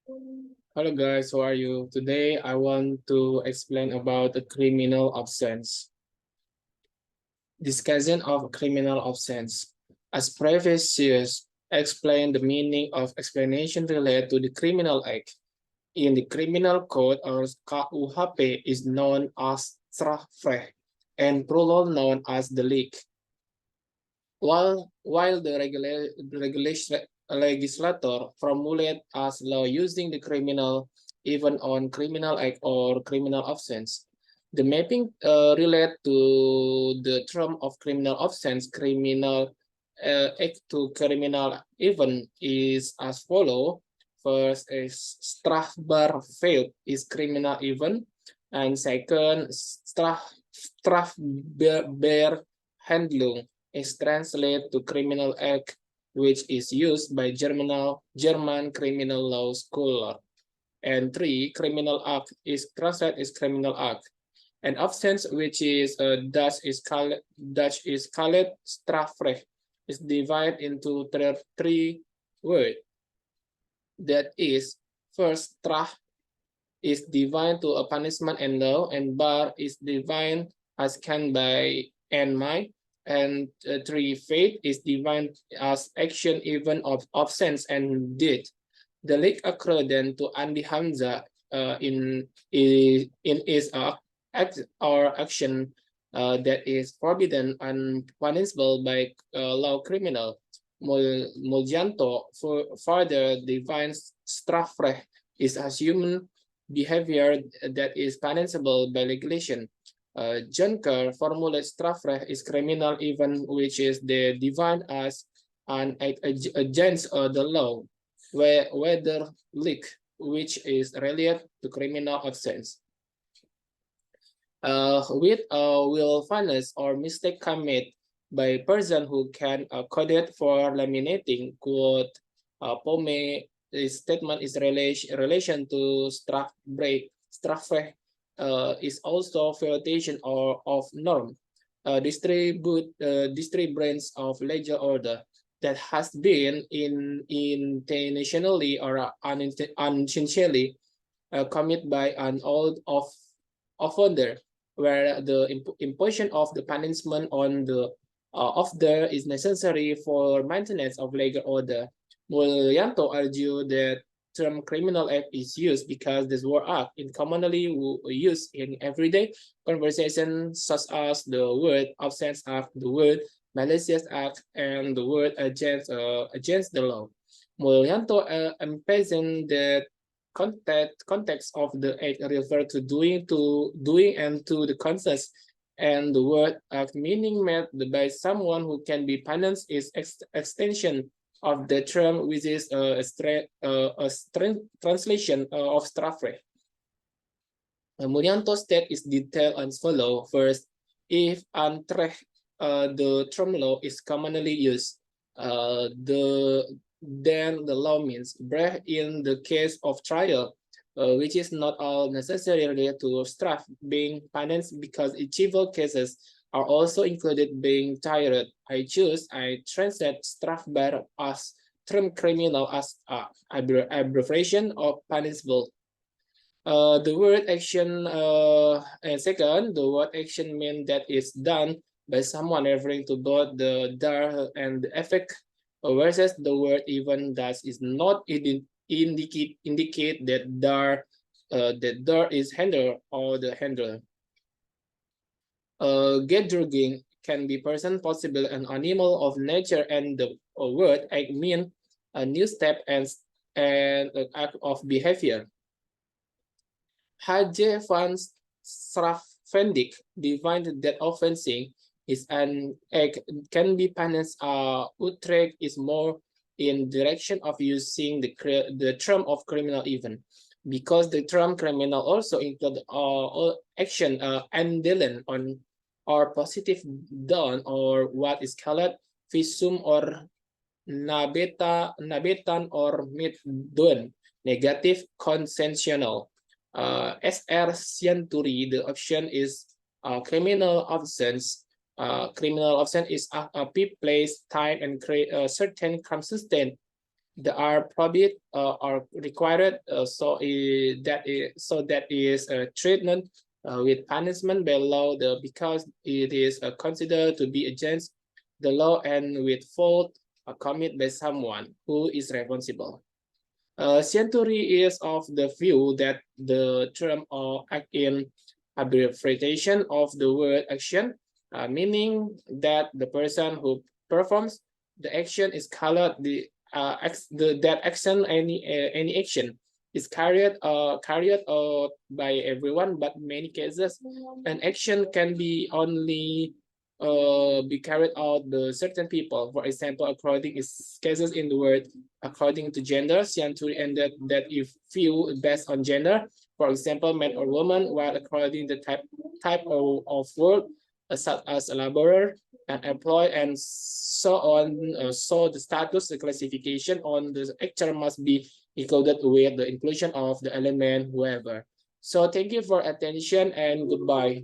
Hello guys, how are you? Today I want to explain about the criminal offense. Discussion of criminal offense. As previous years explain the meaning of explanation related to the criminal act. In the criminal code or KUHP is known as strafrecht and plural known as delik. While the legislator formulate as law using the criminal even on criminal act or criminal offense. The mapping relate to the term of criminal offense, criminal act to criminal event is as follow. First is strafbar failed is criminal event, and second strafbar handlung is translated to criminal act, which is used by German criminal law scholar. And three, criminal act is translated as criminal act. And offense, which is Dutch is called strafrecht, is divided into three words. That is, first, straf is defined to a punishment and law, and bar is defined as can by and might, and three, fate is defined as action even of offense and deed. The link occurred then to Andi Hamza in his act or action that is forbidden and punishable by law criminal. Muljanto further defines strafrecht is a human behavior that is punishable by regulation. Juncker formulates strafrecht is criminal even which is defined as an against the law, whether leak, which is related to criminal offense. With willfulness or mistake commit by person who can code it for laminating quote pome statement is relation to strafrecht is also violation or of norm distributions of legal order that has been intentionally or unintentionally committed by an old offender, where the imposition of the punishment on the offender is necessary for maintenance of legal order. Mulyanto argued that term criminal act is used because this word act is commonly used in everyday conversation, such as the word offense act, the word malicious act, and the word against the law. Mulyanto emphasized that context of the act refer to doing and to the context, and the word act meaning made by someone who can be punished is extension of the term, which is a translation of strafrecht. Mulyanto state is detailed as follow. First, if Antrecht, the term law is commonly used, then the law means breach in the case of trial, which is not all necessarily to straf being punished because civil cases are also included being tired. I translate strafbar as term criminal as abbreviation of punishable. The word action, and second, the word action means that it's done by someone referring to both the dar and the effect, versus the word even that is not indicate that dar is handler or the handler. Gathering can be person, possible, an animal of nature, and the word act mean a new step and an act of behavior. Haje van Strafvendik defined that offending is an act can be punished. Utrecht is more in direction of using the term of criminal even, because the term criminal also include action andelen on or positive done or what is called visum or nabetan or mit done negative consensual. SR Sianturi, the option is criminal offense. Criminal offense is a place, time, and create a certain consistent the are prohibit or required, that is treatment with punishment below the, because it is considered to be against the law and with fault committed by someone who is responsible. Century is of the view that the term or act in abbreviation of the word action, meaning that the person who performs the action is called that action, any action is carried out by everyone, but in many cases an action can be only be carried out by certain people. For example, according is cases in the word according to gender, Sianturi ended that if view based on gender, for example, man or woman, while according the type of work, such as a laborer and employee and so on. So the status, the classification on the actor must be included with the inclusion of the element whoever. So thank you for attention and goodbye.